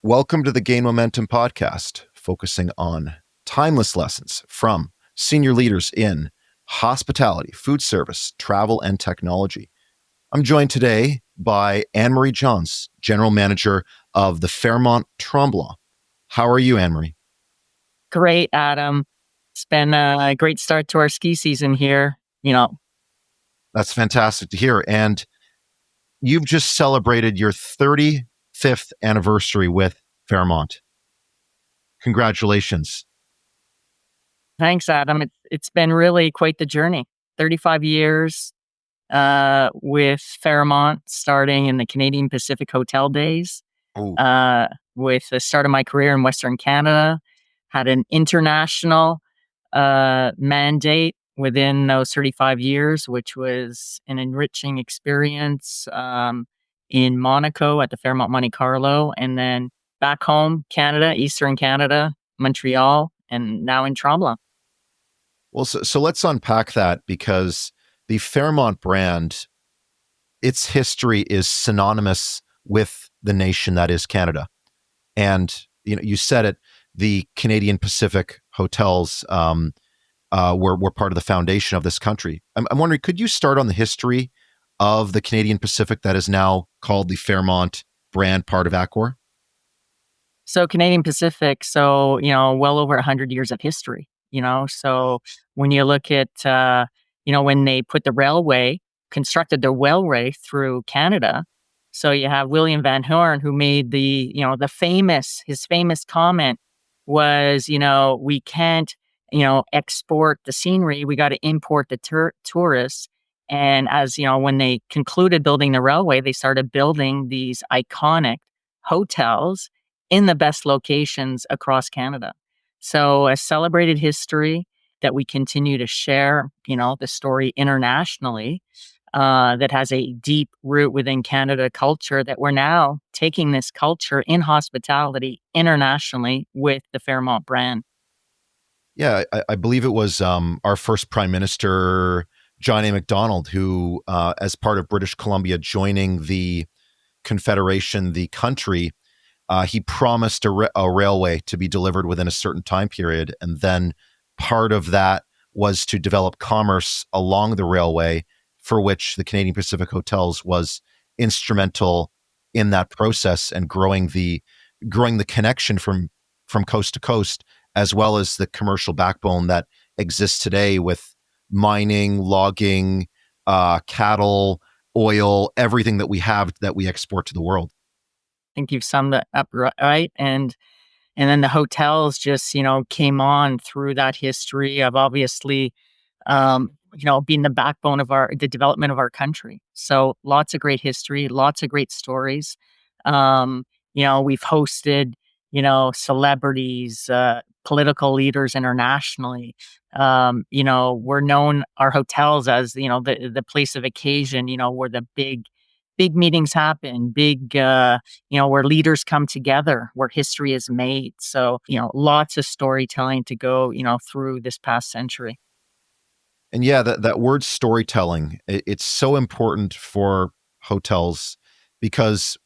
Welcome to the Gain Momentum podcast, focusing on timeless lessons from senior leaders in hospitality, food service, travel, and technology. I'm joined today by Anne-Marie Johns, General Manager of the Fairmont Tremblant. How are you, Anne-Marie? Great, Adam. It's been a great start to our ski season here. That's fantastic to hear. And you've just celebrated your 35th anniversary with Fairmont. Congratulations. Thanks, Adam. It's been really quite the journey. 35 years with Fairmont, starting in the Canadian Pacific hotel days. Oh, With the start of my career in Western Canada, had an international mandate within those 35 years, which was an enriching experience in Monaco at the Fairmont Monte Carlo, and then back home, Canada, Eastern Canada, Montreal, and now in Tremblant. well, so let's unpack that because the Fairmont brand, its history is synonymous with the nation that is Canada. And you said it, the Canadian Pacific hotels were part of the foundation of this country. I'm wondering, could you start on the history of the Canadian Pacific that is now called the Fairmont brand, part of Accor? So Canadian Pacific, well over 100 years of history. So when you look at, when they put constructed the railway through Canada, so you have William Van Horn, who made his famous comment was, we can't, export the scenery. We got to import the tourists. And as, when they concluded building the railway, they started building these iconic hotels in the best locations across Canada. So a celebrated history that we continue to share, the story internationally, that has a deep root within Canada culture, that we're now taking this culture in hospitality internationally with the Fairmont brand. Yeah, I believe it was our first Prime Minister, John A. Macdonald, who, as part of British Columbia joining the Confederation, the country, he promised a railway to be delivered within a certain time period. And then part of that was to develop commerce along the railway, for which the Canadian Pacific Hotels was instrumental in that process and growing the connection from coast to coast, as well as the commercial backbone that exists today with mining, logging, cattle, oil, everything that we have that we export to the world. I think you've summed it up right. And then the hotels just, came on through that history of obviously, being the backbone of the development of our country. So lots of great history, lots of great stories. We've hosted, celebrities, political leaders internationally. We're known, our hotels, as, the place of occasion, where the big meetings happen, where leaders come together, where history is made. So, lots of storytelling to go, through this past century. And yeah, that word storytelling, it's so important for hotels because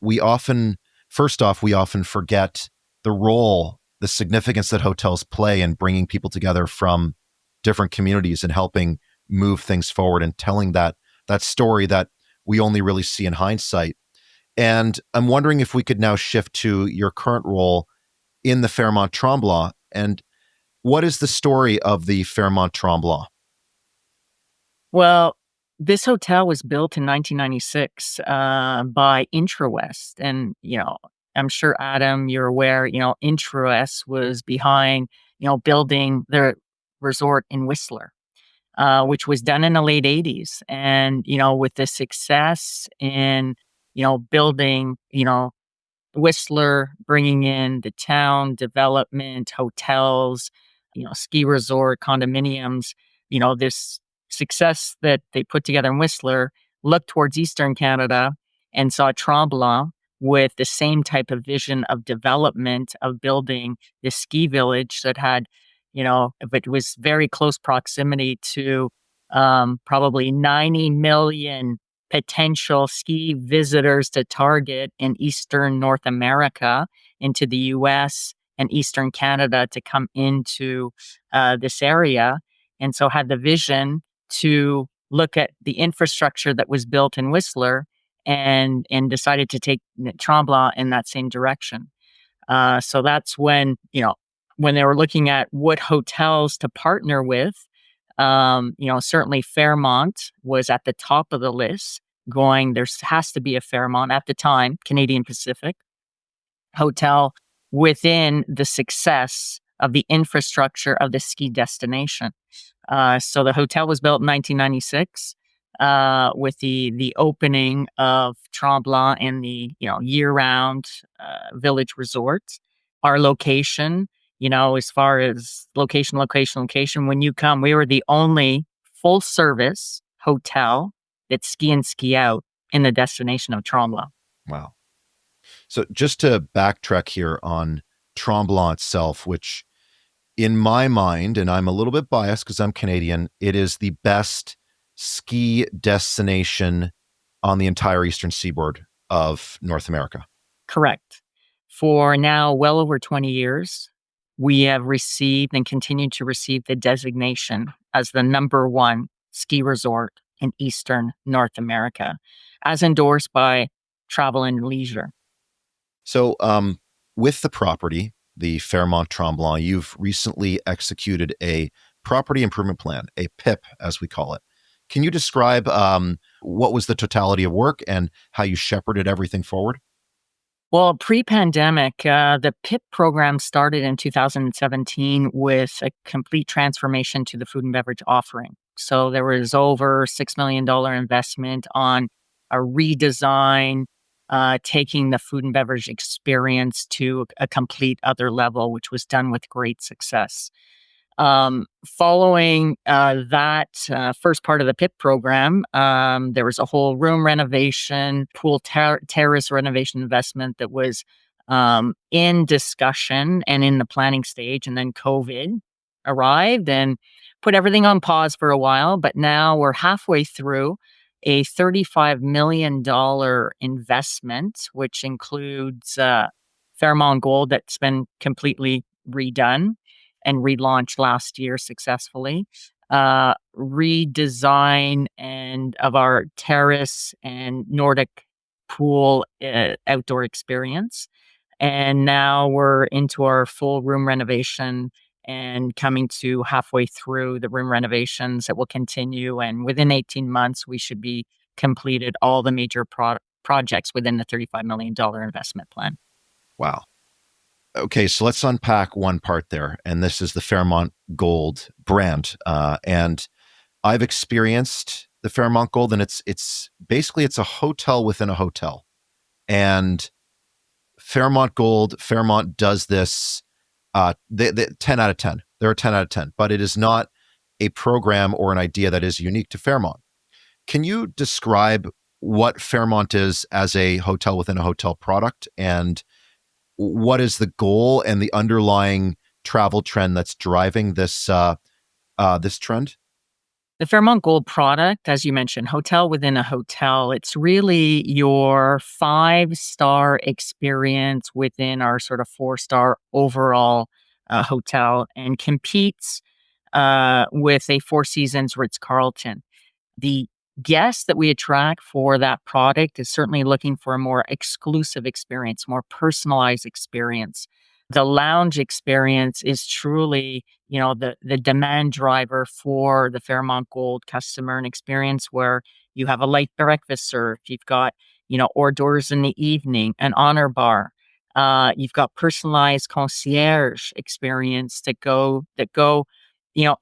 first off, we often forget the role, the significance that hotels play in bringing people together from different communities and helping move things forward and telling that story that we only really see in hindsight. And I'm wondering if we could now shift to your current role in the Fairmont Tremblant. And what is the story of the Fairmont Tremblant? Well, this hotel was built in 1996 by IntraWest. And, I'm sure, Adam, you're aware, IntraWest was behind, building the resort in Whistler, which was done in the late 80s. And, with the success in, building, Whistler, bringing in the town development, hotels, ski resort, condominiums, this success that they put together in Whistler looked towards Eastern Canada and saw Tremblant with the same type of vision of development of building this ski village that had, it was very close proximity to probably 90 million potential ski visitors to target in Eastern North America, into the US and Eastern Canada to come into this area. And so had the vision to look at the infrastructure that was built in Whistler and decided to take Tremblant in that same direction. So that's when, when they were looking at what hotels to partner with, certainly Fairmont was at the top of the list, going, there has to be a Fairmont at the time, Canadian Pacific hotel within the success of the infrastructure of the ski destination. So the hotel was built in 1996 with the opening of Tremblant and the year round village resort. Our location, as far as location, when you come, we were the only full service hotel that ski in, ski out in the destination of Tremblant. Wow. So just to backtrack here on Tremblant itself, which in my mind, and I'm a little bit biased because I'm Canadian, it is the best ski destination on the entire eastern seaboard of North America. Correct. For now, well over 20 years, we have received and continue to receive the designation as the number one ski resort in Eastern North America, as endorsed by Travel and Leisure. So, with the property, the Fairmont Tremblant, you've recently executed a property improvement plan, a PIP, as we call it. Can you describe what was the totality of work and how you shepherded everything forward? Well, pre-pandemic, the PIP program started in 2017 with a complete transformation to the food and beverage offering. So there was over $6 million investment on a redesign, taking the food and beverage experience to a complete other level, which was done with great success. Following that first part of the PIP program, there was a whole room renovation, pool terrace renovation investment that was in discussion and in the planning stage. And then COVID arrived and put everything on pause for a while. But now we're halfway through a $35 million investment, which includes Fairmont Gold that's been completely redone and relaunched last year successfully. Redesign and of our terrace and Nordic pool outdoor experience. And now we're into our full room renovation and coming to halfway through the room renovations that will continue. And within 18 months, we should be completed all the major projects within the $35 million investment plan. Wow. Okay, so let's unpack one part there, and this is the Fairmont Gold brand. And I've experienced the Fairmont Gold, and it's basically it's a hotel within a hotel. And Fairmont Gold, Fairmont does this. They 10 out of 10. They're a 10 out of 10, but it is not a program or an idea that is unique to Fairmont. Can you describe what Fairmont is as a hotel within a hotel product, and what is the goal and the underlying travel trend that's driving this trend? The Fairmont Gold product, as you mentioned, hotel within a hotel, it's really your five-star experience within our sort of four-star overall hotel, and competes with a Four Seasons Ritz-Carlton. The guests that we attract for that product is certainly looking for a more exclusive experience, more personalized experience. The lounge experience is truly, the demand driver for the Fairmont Gold customer, and experience where you have a light breakfast served. You've got, hors d'oeuvres in the evening, an honor bar. You've got personalized concierge experience that go,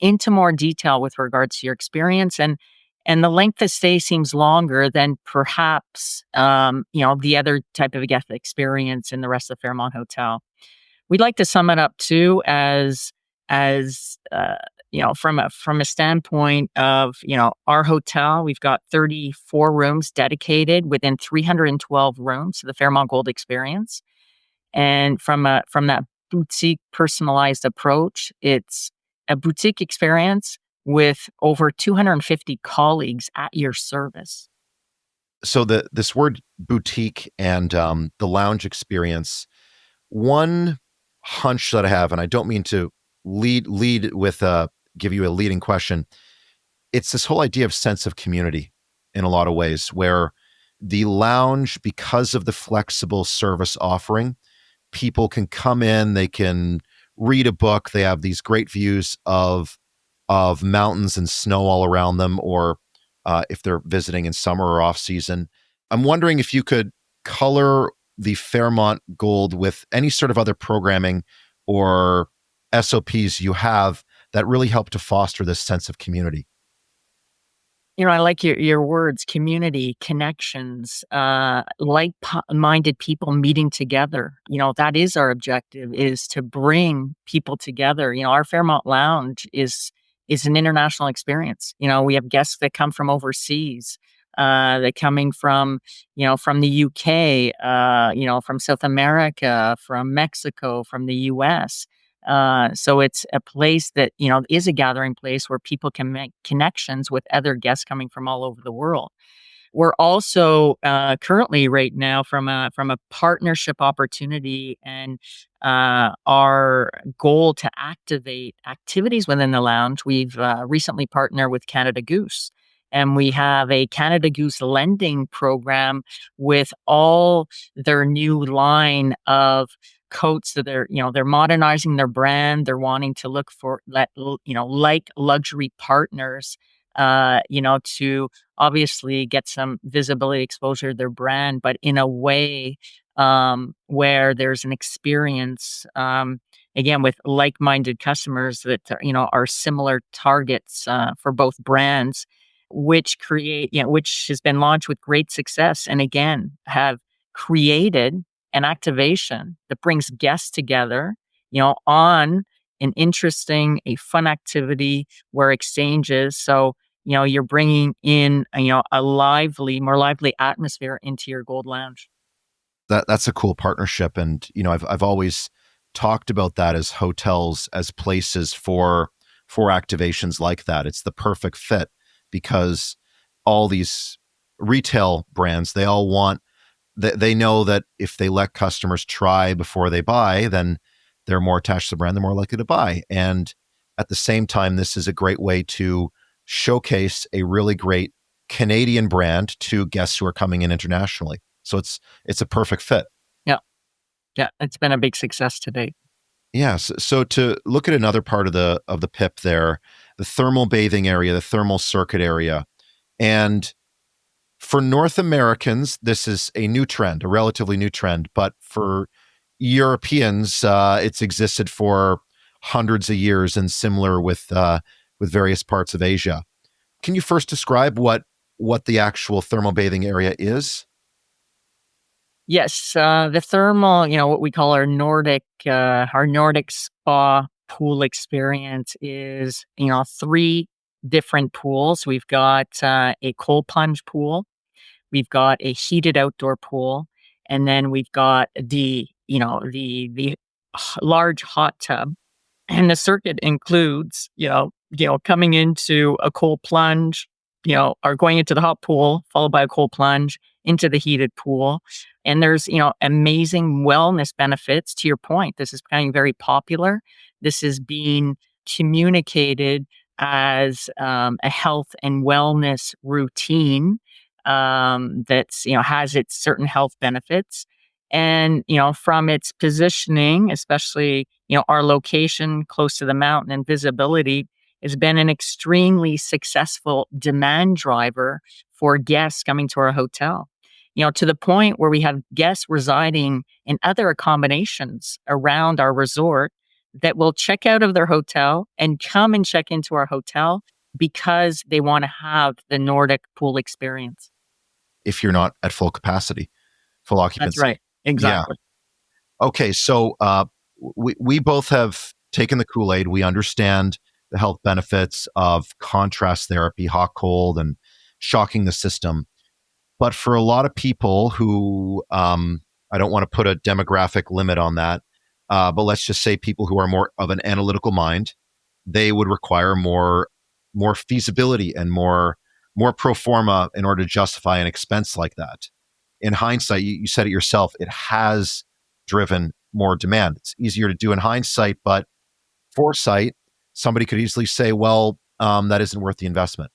into more detail with regards to your experience. And the length of stay seems longer than perhaps, the other type of guest experience in the rest of Fairmont Hotel. We'd like to sum it up too from a standpoint of, our hotel, we've got 34 rooms dedicated within 312 rooms to the Fairmont Gold experience. And from that boutique personalized approach, it's a boutique experience with over 250 colleagues at your service. So this word boutique and the lounge experience. One hunch that I have, and I don't mean to lead with give you a leading question. It's this whole idea of sense of community in a lot of ways, where the lounge, because of the flexible service offering, people can come in, they can read a book, they have these great views of mountains and snow all around them, or if they're visiting in summer or off season. I'm wondering if you could color the Fairmont Gold with any sort of other programming or SOPs you have that really help to foster this sense of community. I like your words, community, connections, minded people meeting together. That is our objective, is to bring people together. Our Fairmont Lounge is an international experience. We have guests that come from overseas, that coming from the UK, from South America, from Mexico, from the US. So it's a place that, is a gathering place where people can make connections with other guests coming from all over the world. We're also currently right now from a partnership opportunity, and our goal to activate activities within the lounge. We've recently partnered with Canada Goose, and we have a Canada Goose lending program with all their new line of coats that they're modernizing their brand. They're wanting to look for like luxury partners, to obviously get some visibility, exposure to their brand, but in a way where there's an experience, again, with like-minded customers that are similar targets for both brands, which has been launched with great success, and again have created an activation that brings guests together, on an interesting, a fun activity where exchanges. So you're bringing in, a more lively atmosphere into your Gold Lounge. That's a cool partnership, and I've always talked about that as hotels as places for activations like that. It's the perfect fit because all these retail brands, they all want, they know that if they let customers try before they buy, then they're more attached to the brand, they're more likely to buy. And at the same time, this is a great way to showcase a really great Canadian brand to guests who are coming in internationally. So it's a perfect fit. Yeah, yeah, it's been a big success to date. Yes. So to look at another part of the PIP there, the thermal bathing area, the thermal circuit area, and for North Americans, this is a new trend, a relatively new trend. But for Europeans, it's existed for hundreds of years, and similar with various parts of Asia. Can you first describe what the actual thermal bathing area is? Yes, the thermal, what we call our Nordic spa pool experience is, three different pools. We've got a cold plunge pool, we've got a heated outdoor pool, and then we've got the large hot tub. And the circuit includes, coming into a cold plunge, or going into the hot pool, followed by a cold plunge into the heated pool. And there's, amazing wellness benefits. To your point, this is becoming very popular. This is being communicated as a health and wellness routine, that's, has its certain health benefits. And, from its positioning, especially, our location close to the mountain and visibility, has been an extremely successful demand driver for guests coming to our hotel. To the point where we have guests residing in other accommodations around our resort that will check out of their hotel and come and check into our hotel because they want to have the Nordic pool experience. If you're not at full capacity, full That's occupancy. right. Yeah. Exactly. Okay. So we both have taken the Kool-Aid. We understand the health benefits of contrast therapy, hot, cold, and shocking the system. But for a lot of people who, I don't want to put a demographic limit on that, but let's just say people who are more of an analytical mind, they would require more feasibility and more more pro forma in order to justify an expense like that. In hindsight, you said it yourself, it has driven more demand. It's easier to do in hindsight, but foresight, somebody could easily say, well, that isn't worth the investment.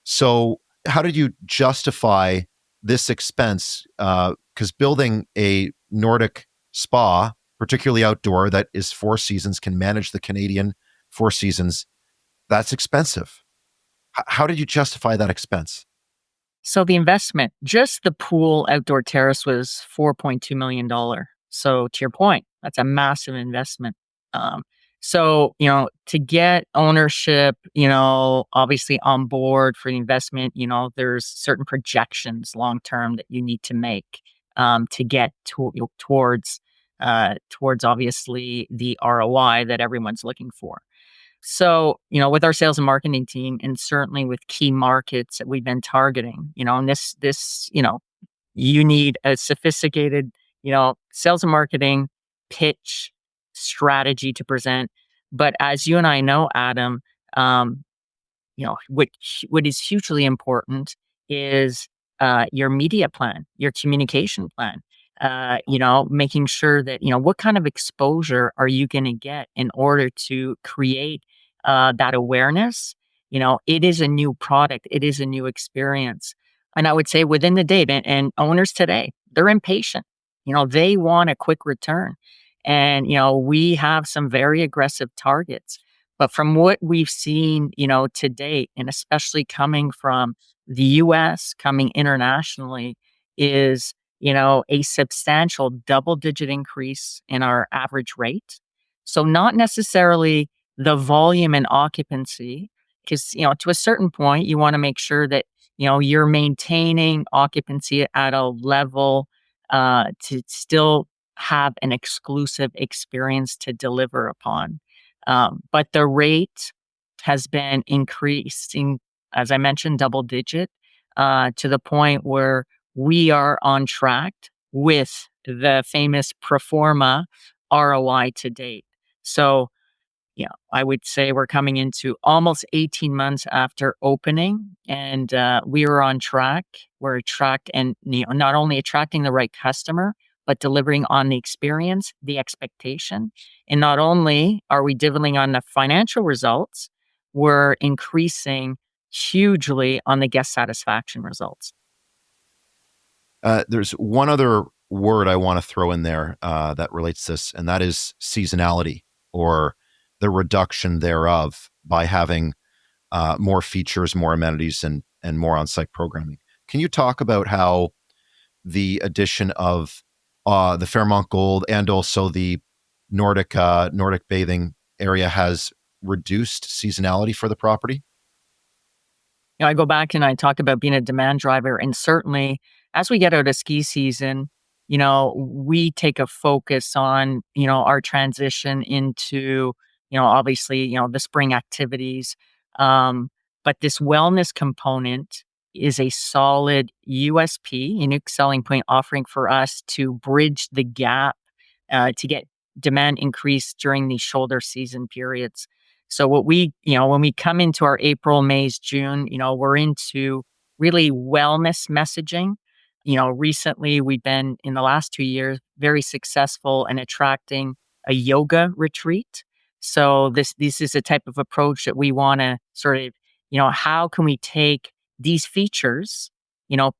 So, how did you justify this expense? Because building a Nordic spa, particularly outdoor, that is four seasons, can manage the Canadian four seasons, that's expensive. How did you justify that expense? So the investment, just the pool outdoor terrace was $4.2 million. So to your point, that's a massive investment. Um, so to get ownership, obviously on board for the investment, there's certain projections long term that you need to make to get towards obviously the ROI that everyone's looking for. So, with our sales and marketing team and certainly with key markets that we've been targeting, and you need a sophisticated, sales and marketing pitch strategy to present. But as you and I know, Adam, um, what is hugely important is your media plan, your communication plan. Making sure that what kind of exposure are you going to get in order to create that awareness. It is a new product, it is a new experience, and I would say within the day, and owners today, they're impatient. They want a quick return, and we have some very aggressive targets, but from what we've seen, to date, and especially coming from the US, coming internationally, is, a substantial double digit increase in our average rate. So, not necessarily the volume and occupancy, because, to a certain point, you want to make sure that, you're maintaining occupancy at a level to still have an exclusive experience to deliver upon. But the rate has been increasing, as I mentioned, double digit, to the point where we are on track with the famous pro forma ROI to date. So, I would say we're coming into almost 18 months after opening, and we are on track. We're attract and not only attracting the right customer, but delivering on the experience, the expectation. And not only are we delivering on the financial results, we're increasing hugely on the guest satisfaction results. There's one other word I want to throw in there that relates to this, and that is seasonality or the reduction thereof by having more features, more amenities, and more on-site programming. Can you talk about how the addition of the Fairmont Gold and also the Nordic bathing area has reduced seasonality for the property? I go back and I talk about being a demand driver, and certainly as we get out of ski season, we take a focus on, our transition into, obviously, the spring activities. Um, but this wellness component is a solid USP, unique selling point offering for us to bridge the gap to get demand increase during these shoulder season periods. So when we come into our April, May's, June, we're into really wellness messaging. Recently we've been in the last 2 years very successful in attracting a yoga retreat. So this is a type of approach that we want to sort of, how can we take these features,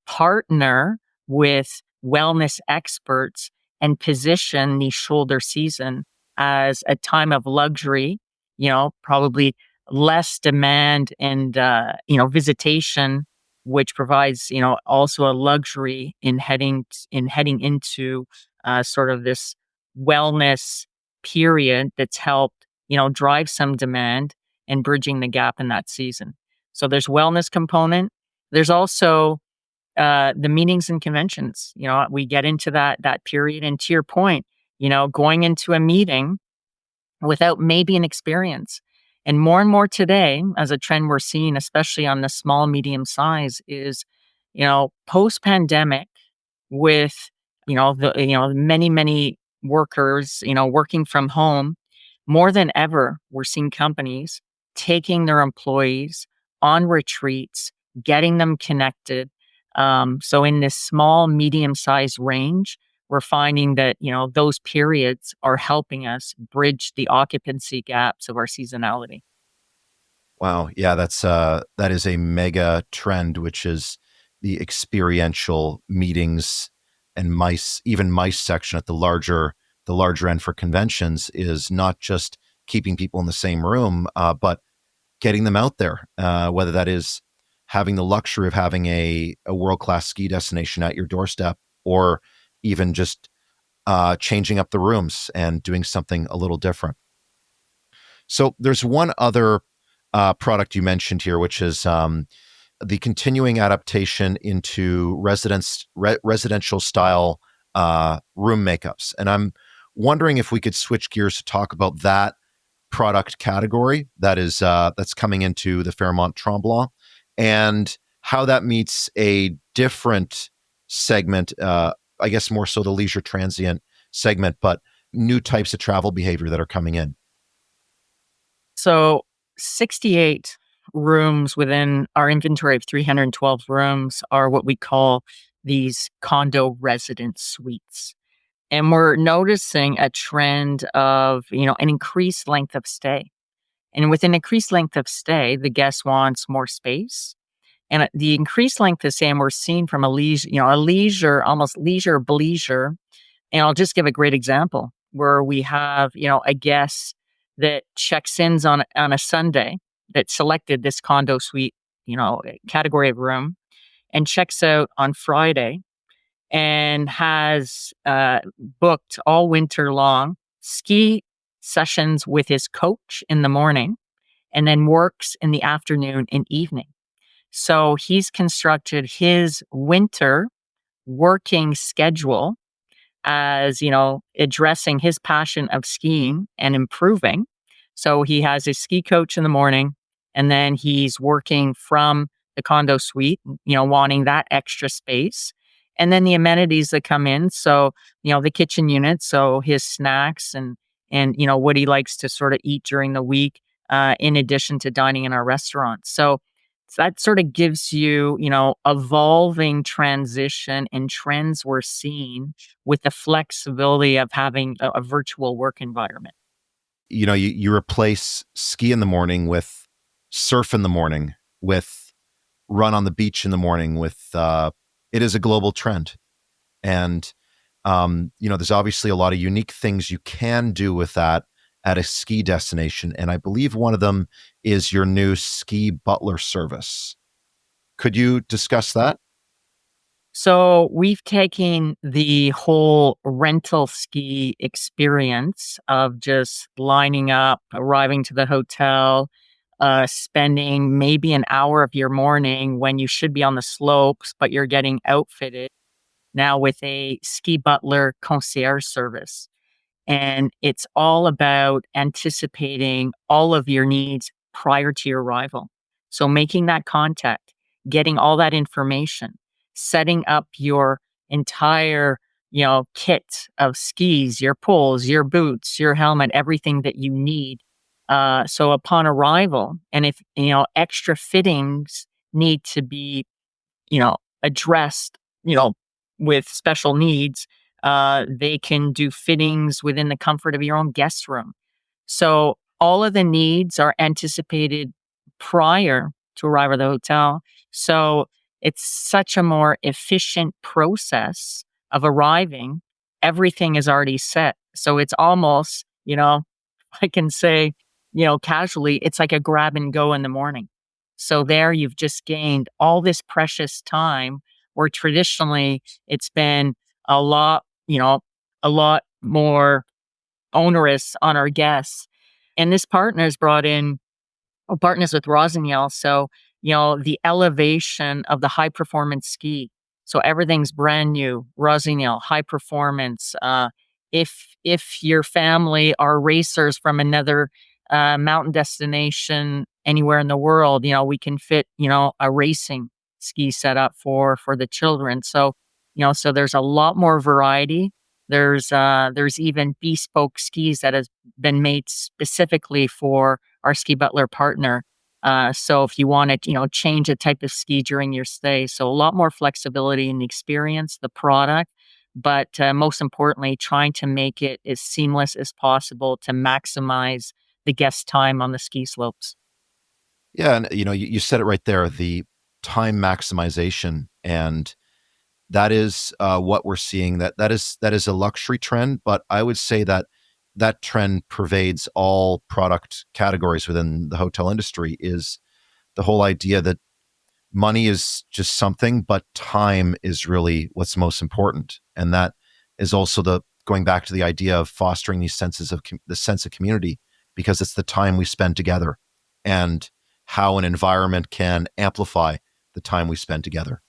partner with wellness experts and position the shoulder season as a time of luxury, probably less demand and, visitation, which provides, also a luxury in heading into sort of this wellness period that's helped, drive some demand and bridging the gap in that season. So there's wellness component. There's also the meetings and conventions. We get into that period, and to your point, going into a meeting without maybe an experience. And more today, as a trend we're seeing, especially on the small, medium size, is, post pandemic with, many, many workers, working from home, more than ever, we're seeing companies taking their employees on retreats, getting them connected. So in this small, medium-sized range, we're finding that, those periods are helping us bridge the occupancy gaps of our seasonality. Wow. Yeah, that is a mega trend, which is the experiential meetings and mice section at the larger end for conventions is not just keeping people in the same room, but getting them out there. Whether that is having the luxury of having a world class ski destination at your doorstep, or even just changing up the rooms and doing something a little different. So there's one other product you mentioned here, which is the continuing adaptation into residential style room makeups. And I'm wondering if we could switch gears to talk about that product category that's coming into the Fairmont Tremblant, and how that meets a different segment. I guess more so the leisure transient segment, but new types of travel behavior that are coming in. So 68 rooms within our inventory of 312 rooms are what we call these condo residence suites. And we're noticing a trend of, an increased length of stay. And with an increased length of stay, the guest wants more space. And the increased length of stay, and we're seeing from almost leisure bleisure. And I'll just give a great example where we have, a guest that checks in on a Sunday that selected this condo suite, category of room, and checks out on Friday and has booked all winter long ski sessions with his coach in the morning and then works in the afternoon and evening. So he's constructed his winter working schedule as, addressing his passion of skiing and improving. So he has his ski coach in the morning, and then he's working from the condo suite, wanting that extra space. And then the amenities that come in. So, the kitchen unit, so his snacks and what he likes to sort of eat during the week, in addition to dining in our restaurant. So that sort of gives you, evolving transition and trends we're seeing with the flexibility of having a virtual work environment. You replace ski in the morning with surf in the morning, with run on the beach in the morning, with it is a global trend. And there's obviously a lot of unique things you can do with that at a ski destination. And I believe one of them is your new ski butler service. Could you discuss that? So we've taken the whole rental ski experience of just lining up, arriving to the hotel, spending maybe an hour of your morning when you should be on the slopes, but you're getting outfitted now with a ski butler concierge service. And it's all about anticipating all of your needs prior to your arrival. So making that contact, getting all that information, setting up your entire, kit of skis, your poles, your boots, your helmet, everything that you need. So upon arrival, and if, extra fittings need to be, addressed, with special needs, they can do fittings within the comfort of your own guest room. So all of the needs are anticipated prior to arrival at the hotel. So it's such a more efficient process of arriving. Everything is already set. So it's almost, I can say, casually, it's like a grab and go in the morning. So there you've just gained all this precious time where traditionally it's been a lot, a lot more onerous on our guests. And this partner has brought in partners with Roseniel. So, the elevation of the high performance ski. So everything's brand new, Roseniel, high performance. If your family are racers from another mountain destination anywhere in the world, we can fit, a racing ski setup for the children. So, so there's a lot more variety. There's even bespoke skis that has been made specifically for our ski butler partner. So if you want to, change a type of ski during your stay, so a lot more flexibility in the experience, the product, but most importantly, trying to make it as seamless as possible to maximize the guest time on the ski slopes. Yeah, and you said it right there, the time maximization, and that is what we're seeing. That is a luxury trend, but I would say that that trend pervades all product categories within the hotel industry. Is the whole idea that money is just something, but time is really what's most important, and that is also the going back to the idea of fostering these senses of the sense of community, because it's the time we spend together, and how an environment can amplify the time we spend together.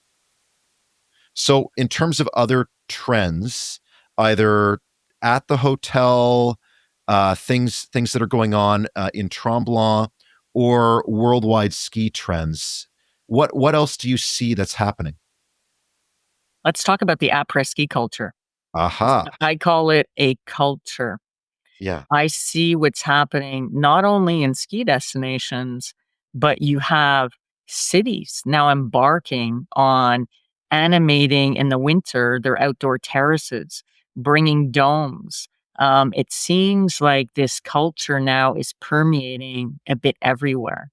So, in terms of other trends, either at the hotel, things that are going on in Tremblant, or worldwide ski trends, what else do you see that's happening? Let's talk about the après-ski culture. Aha, I call it a culture. yeah, I see what's happening not only in ski destinations, but you have cities now embarking on animating in the winter their outdoor terraces, bringing domes. It seems like this culture now is permeating a bit everywhere.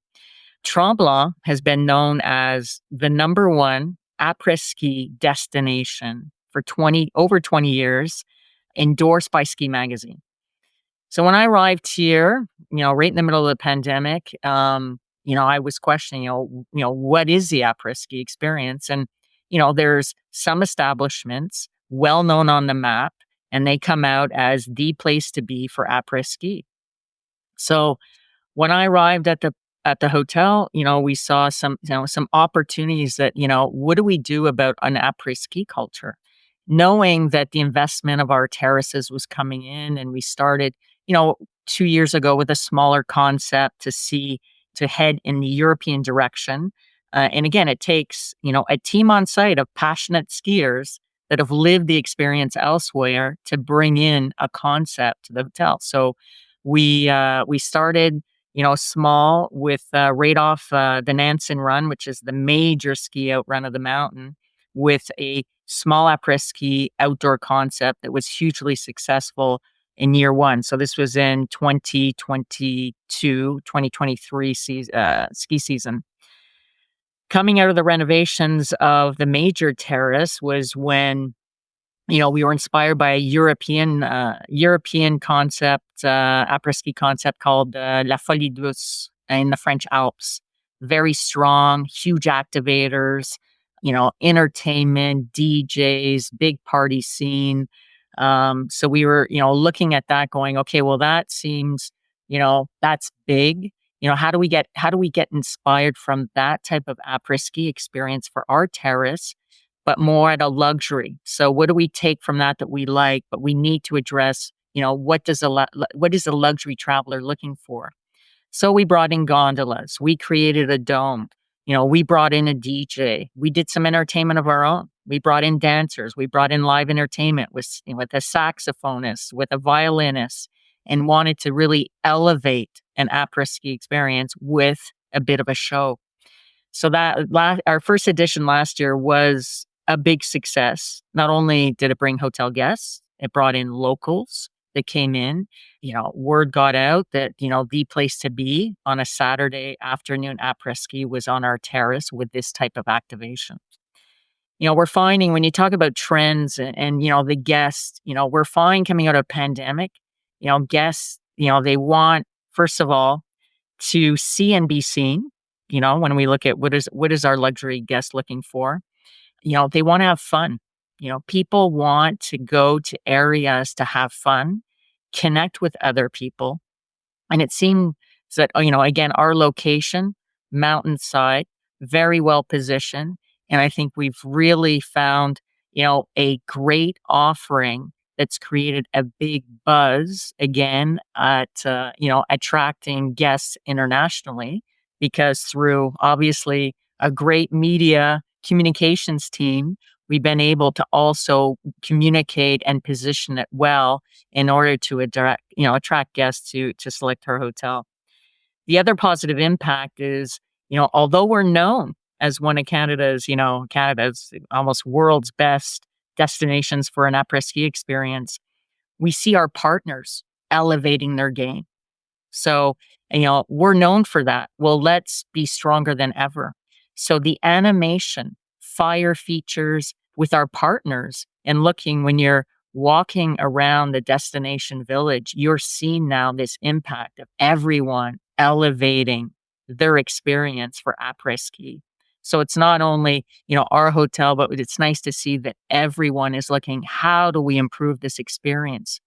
Tremblant has been known as the number one après-ski destination for over 20 years, endorsed by Ski Magazine. So when I arrived here, right in the middle of the pandemic, I was questioning, what is the après-ski experience? And, there's some establishments well known on the map, and they come out as the place to be for après-ski. So when I arrived at the hotel, we saw some opportunities that, what do we do about an après-ski culture? Knowing that the investment of our terraces was coming in, and we started, 2 years ago with a smaller concept to head in the European direction. And again, it takes, a team on site of passionate skiers that have lived the experience elsewhere to bring in a concept to the hotel. So we started, small with right off the Nansen Run, which is the major ski out run of the mountain, with a small après-ski outdoor concept that was hugely successful in year one. So this was in 2022, 2023 ski season. Coming out of the renovations of the major terrace was when, we were inspired by a European concept, après-ski concept called La Folie Douce in the French Alps. Very strong, huge activators, entertainment, DJs, big party scene. So we were, looking at that, going, okay, well, that seems, that's big. How do we get inspired from that type of après-ski experience for our terrace, but more at a luxury? So what do we take from that we like, but we need to address, what is a luxury traveler looking for? So we brought in gondolas, we created a dome, we brought in a DJ, we did some entertainment of our own. We brought in dancers, we brought in live entertainment with a saxophonist, with a violinist, and wanted to really elevate an après-ski experience with a bit of a show. So our first edition last year was a big success. Not only did it bring hotel guests, it brought in locals that came in. Word got out that, the place to be on a Saturday afternoon après-ski was on our terrace with this type of activation. We're finding when you talk about trends and the guests, we're finding coming out of pandemic, guests, they want, first of all, to see and be seen. When we look at what is our luxury guest looking for, they want to have fun. People want to go to areas to have fun, connect with other people. And it seems that, again, our location, mountainside, very well positioned. And I think we've really found, a great offering that's created a big buzz again at, attracting guests internationally, because through obviously a great media communications team, we've been able to also communicate and position it well in order to attract guests to select our hotel. The other positive impact is, although we're known as one of Canada's almost world's best destinations for an après-ski experience, we see our partners elevating their game. So, we're known for that. Well, let's be stronger than ever. So the animation, fire features with our partners and looking when you're walking around the destination village, you're seeing now this impact of everyone elevating their experience for après-ski. So it's not only, our hotel, but it's nice to see that everyone is looking, how do we improve this experience?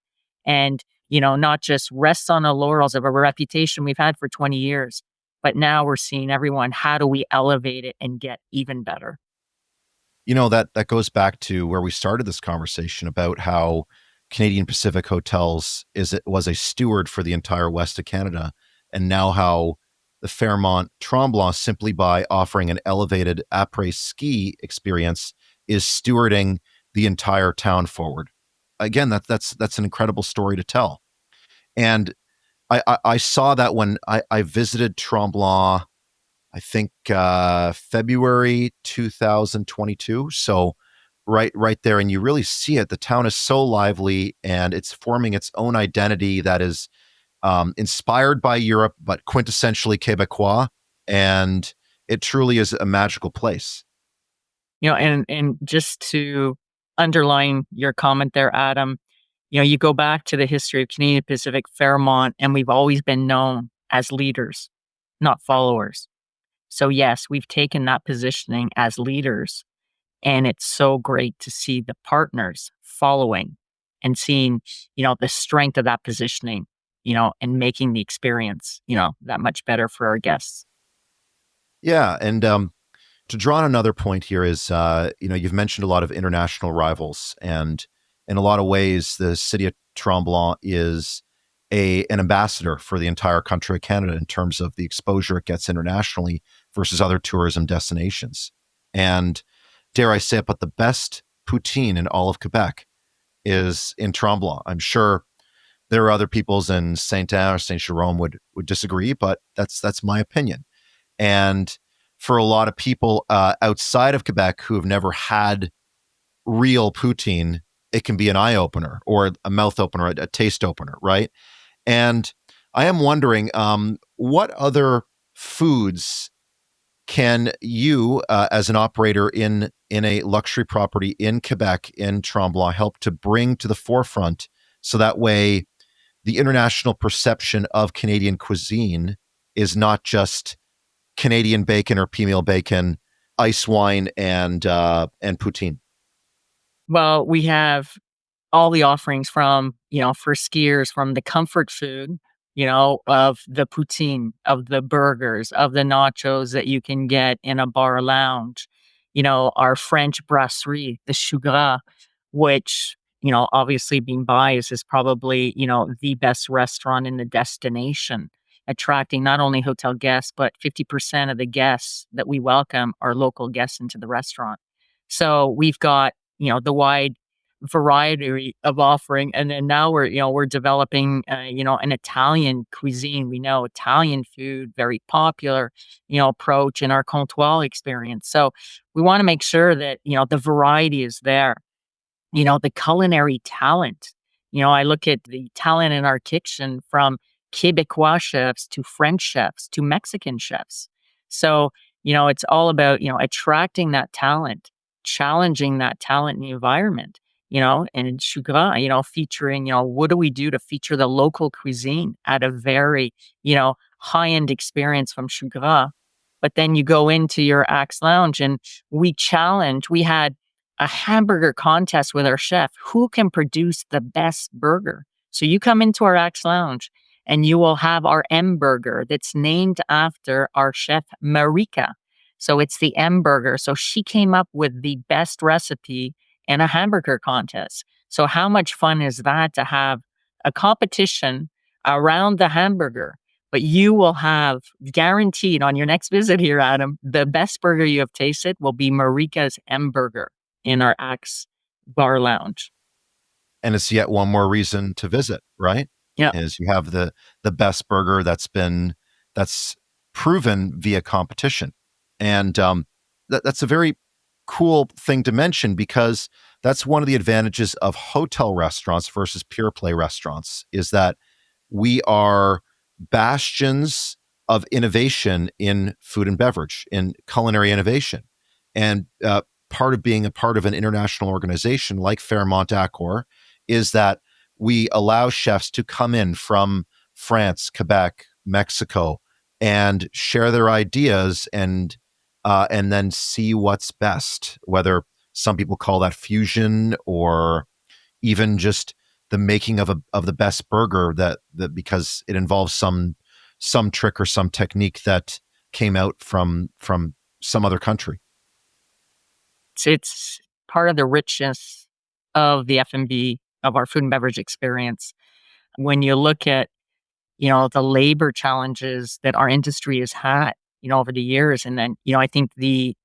And not just rest on the laurels of a reputation we've had for 20 years, but now we're seeing everyone, how do we elevate it and get even better? That goes back to where we started this conversation about how Canadian Pacific Hotels was a steward for the entire west of Canada, and now how the Fairmont Tremblant, simply by offering an elevated après-ski experience, is stewarding the entire town forward. Again, that's an incredible story to tell. And I saw that when I visited Tremblant, I think February 2022. So right there, and you really see it. The town is so lively, and it's forming its own identity that is inspired by Europe, but quintessentially Quebecois. And it truly is a magical place. And just to underline your comment there, Adam, you go back to the history of Canadian Pacific Fairmont, and we've always been known as leaders, not followers. So yes, we've taken that positioning as leaders, and it's so great to see the partners following and seeing, the strength of that positioning, and making the experience, that much better for our guests. Yeah, and to draw on another point here is, you've mentioned a lot of international rivals, and in a lot of ways, the city of Tremblant is an ambassador for the entire country of Canada in terms of the exposure it gets internationally versus other tourism destinations. And dare I say it, but the best poutine in all of Quebec is in Tremblant. I'm sure there are other peoples in Saint Anne or Saint Jerome would disagree, but that's my opinion. And for a lot of people outside of Quebec who have never had real poutine, it can be an eye opener or a mouth opener, a taste opener, right? And I am wondering, what other foods can you, as an operator in a luxury property in Quebec, in Tremblant, help to bring to the forefront so that way the international perception of Canadian cuisine is not just Canadian bacon or Pmeal bacon, ice wine, and poutine? Well, we have all the offerings from, for skiers, from the comfort food, of the poutine, of the burgers, of the nachos that you can get in a bar lounge, our French brasserie, the choux gras, which, obviously being biased is probably, the best restaurant in the destination, attracting not only hotel guests, but 50% of the guests that we welcome are local guests into the restaurant. So we've got, the wide variety of offering. And then now we're developing, an Italian cuisine. We know Italian food, very popular, approach in our comptoir experience. So we want to make sure that, the variety is there, the culinary talent. I look at the talent in our kitchen from Quebecois chefs to French chefs to Mexican chefs. So, it's all about, attracting that talent, challenging that talent in the environment, and in Choux Gras, featuring, what do we do to feature the local cuisine at a very, high-end experience from Choux Gras. But then you go into your Axe Lounge and we had a hamburger contest with our chef. Who can produce the best burger? So you come into our Axe Lounge and you will have our M burger that's named after our chef Marika. So it's the M burger. So she came up with the best recipe in a hamburger contest. So how much fun is that to have a competition around the hamburger? But you will have guaranteed on your next visit here, Adam, the best burger you have tasted will be Marika's M burger in our Axe Bar Lounge. And it's yet one more reason to visit, right? Yeah. Is you have the best burger that's been that's proven via competition. And that's a very cool thing to mention because that's one of the advantages of hotel restaurants versus pure play restaurants is that we are bastions of innovation in food and beverage, in culinary innovation. And part of being a part of an international organization like Fairmont Accor is that we allow chefs to come in from France, Quebec, Mexico, and share their ideas and then see what's best. Whether some people call that fusion or even just the making of the best burger that because it involves some trick or some technique that came out from some other country. It's part of the richness of the F&B, of our food and beverage experience. When you look at, the labor challenges that our industry has had, over the years, and then, I think the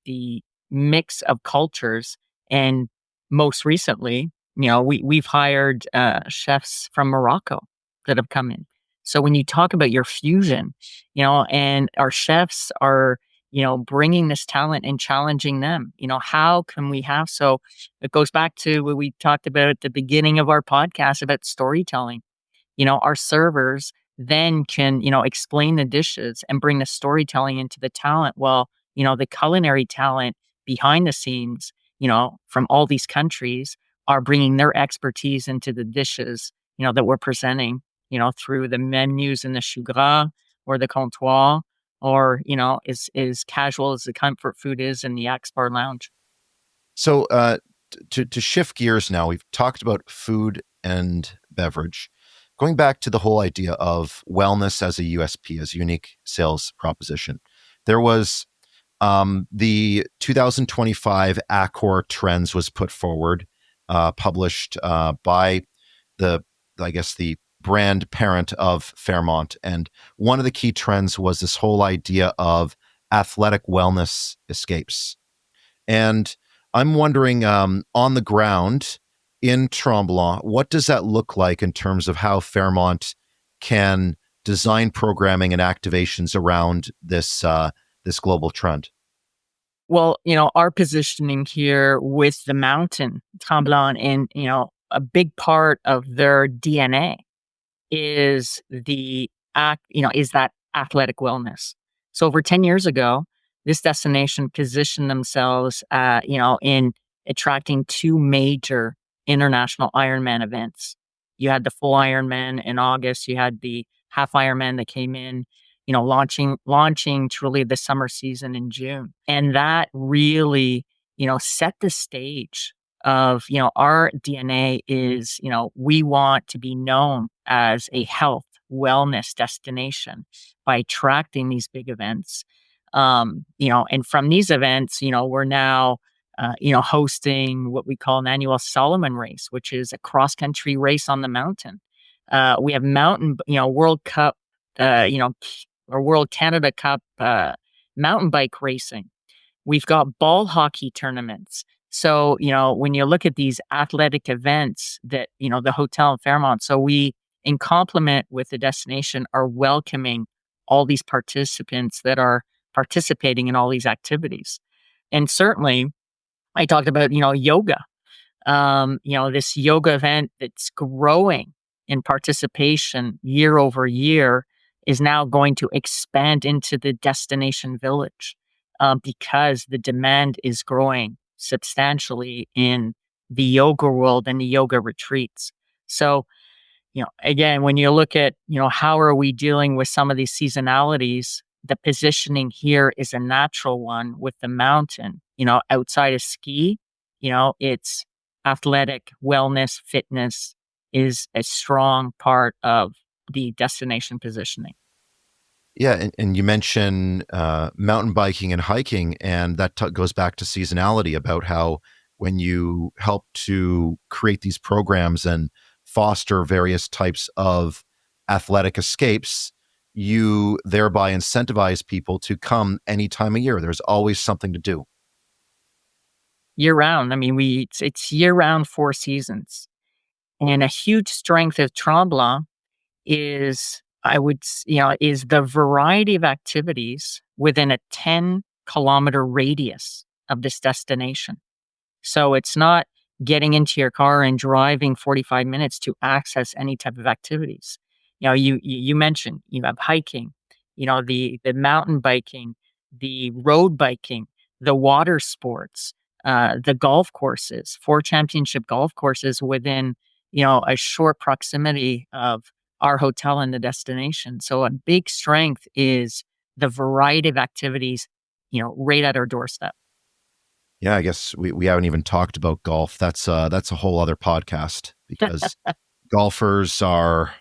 mix of cultures, and most recently, we've hired chefs from Morocco that have come in. So when you talk about your fusion, and our chefs are, bringing this talent and challenging them, how can we have so it goes back to what we talked about at the beginning of our podcast about storytelling. Our servers then can, explain the dishes and bring the storytelling into the talent. Well, the culinary talent behind the scenes, from all these countries are bringing their expertise into the dishes, that we're presenting, through the menus in the choux gras or the comptoir or, as casual as the comfort food is in the Axe Bar Lounge. So to shift gears now, we've talked about food and beverage. Going back to the whole idea of wellness as a USP, as a unique sales proposition, there was the 2025 Accor Trends was put forward, published by the, I guess, the brand parent of Fairmont. And one of the key trends was this whole idea of athletic wellness escapes. And I'm wondering, on the ground in Tremblant, what does that look like in terms of how Fairmont can design programming and activations around this global trend? Well, our positioning here with the mountain, Tremblant, and, a big part of their DNA is is that athletic wellness. So over 10 years ago, this destination positioned themselves, in attracting two major international Ironman events. You had the full Ironman in August. You had the half Ironman that came in, launching truly the summer season in June. And that really, set the stage of, our DNA is, we want to be known as a health wellness destination by attracting these big events. And from these events, we're now, hosting what we call an annual Solomon race, which is a cross country race on the mountain. We have mountain, World Cup, or World Canada Cup, mountain bike racing. We've got ball hockey tournaments. So, when you look at these athletic events that, the hotel in Fairmont, so we, in complement with the destination, are welcoming all these participants that are participating in all these activities. And certainly, I talked about, yoga, this yoga event that's growing in participation year over year is now going to expand into the destination village because the demand is growing substantially in the yoga world and the yoga retreats. So, again, when you look at, how are we dealing with some of these seasonalities, the positioning here is a natural one with the mountain, outside of ski, it's athletic wellness, fitness is a strong part of the destination positioning. Yeah, and you mentioned mountain biking and hiking, and that goes back to seasonality about how when you help to create these programs and foster various types of athletic escapes, you thereby incentivize people to come any time of year. There's always something to do. Year round. I mean, it's year round, 4 seasons. And a huge strength of Tremblant is is the variety of activities within a 10-kilometer radius of this destination. So it's not getting into your car and driving 45 minutes to access any type of activities. You mentioned you have hiking, the mountain biking, the road biking, the water sports, the golf courses, 4 championship golf courses within, a short proximity of our hotel and the destination. So a big strength is the variety of activities, right at our doorstep. Yeah, I guess we haven't even talked about golf. That's a whole other podcast because golfers are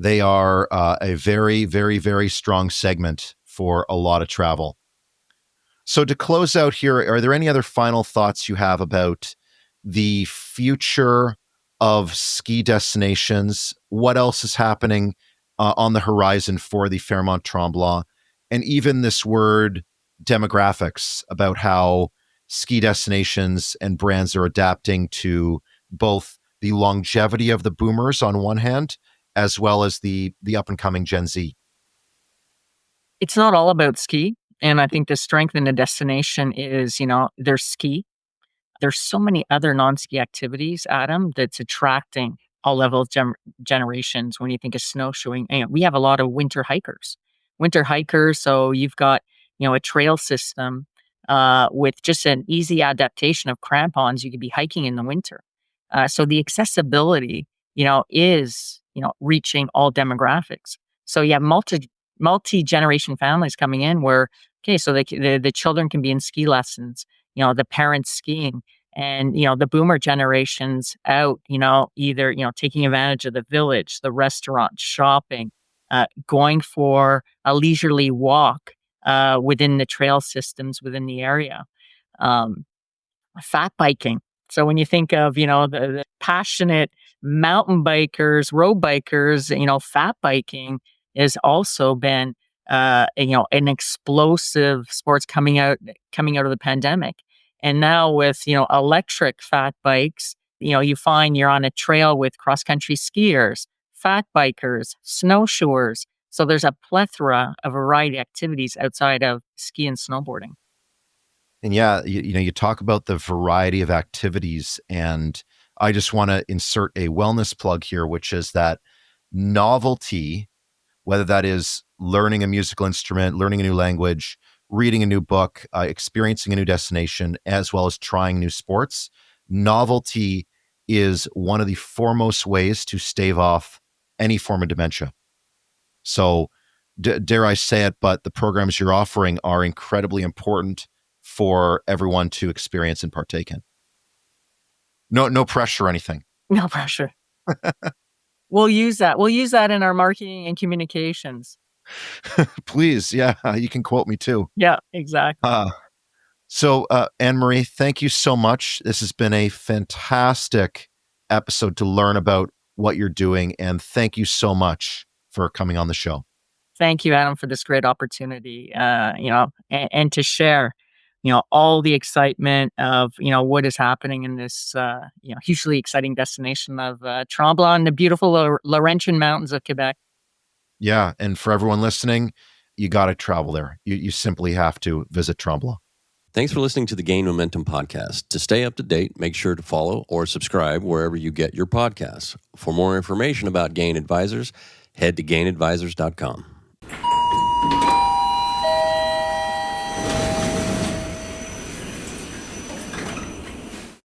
a very, very, very strong segment for a lot of travel. So to close out here, are there any other final thoughts you have about the future of ski destinations? What else is happening on the horizon for the Fairmont Tremblant? And even this word demographics, about how ski destinations and brands are adapting to both the longevity of the boomers on one hand, as well as the up and coming Gen Z. It's not all about ski, and I think the strength in the destination is, there's ski. There's so many other non-ski activities, Adam, that's attracting all level of generations when you think of snowshoeing. And we have a lot of winter hikers. Winter hikers, so you've got, a trail system, with just an easy adaptation of crampons, you could be hiking in the winter. So the accessibility, is, reaching all demographics. So you have multi-generation families coming in where, okay, so the children can be in ski lessons, the parents skiing, and, the boomer generations out, either, taking advantage of the village, the restaurant, shopping, going for a leisurely walk, within the trail systems within the area. Um, Fat biking. So when you think of, the passionate mountain bikers, road bikers, fat biking has also been, an explosive sports coming out of the pandemic. And now with, electric fat bikes, you find you're on a trail with cross country skiers, fat bikers, snowshoers. So there's a plethora of variety of activities outside of ski and snowboarding. And yeah, you talk about the variety of activities, and I just want to insert a wellness plug here, which is that novelty, whether that is learning a musical instrument, learning a new language, reading a new book, experiencing a new destination, as well as trying new sports. Novelty is one of the foremost ways to stave off any form of dementia. So, dare I say it, but the programs you're offering are incredibly important for everyone to experience and partake in. No pressure or anything. No pressure. We'll use that. We'll use that in our marketing and communications. Please, yeah, you can quote me too. Yeah, exactly. So, Anne-Marie, thank you so much. This has been a fantastic episode to learn about what you're doing, and thank you so much for coming on the show. Thank you, Adam, for this great opportunity, and to share, all the excitement of, what is happening in this, hugely exciting destination of Tremblant and the beautiful Laurentian Mountains of Quebec. Yeah, and for everyone listening, you got to travel there. You simply have to visit Tremblant. Thanks for listening to the Gain Momentum podcast. To stay up to date, make sure to follow or subscribe wherever you get your podcasts. For more information about Gain Advisors, head to gainadvisors.com.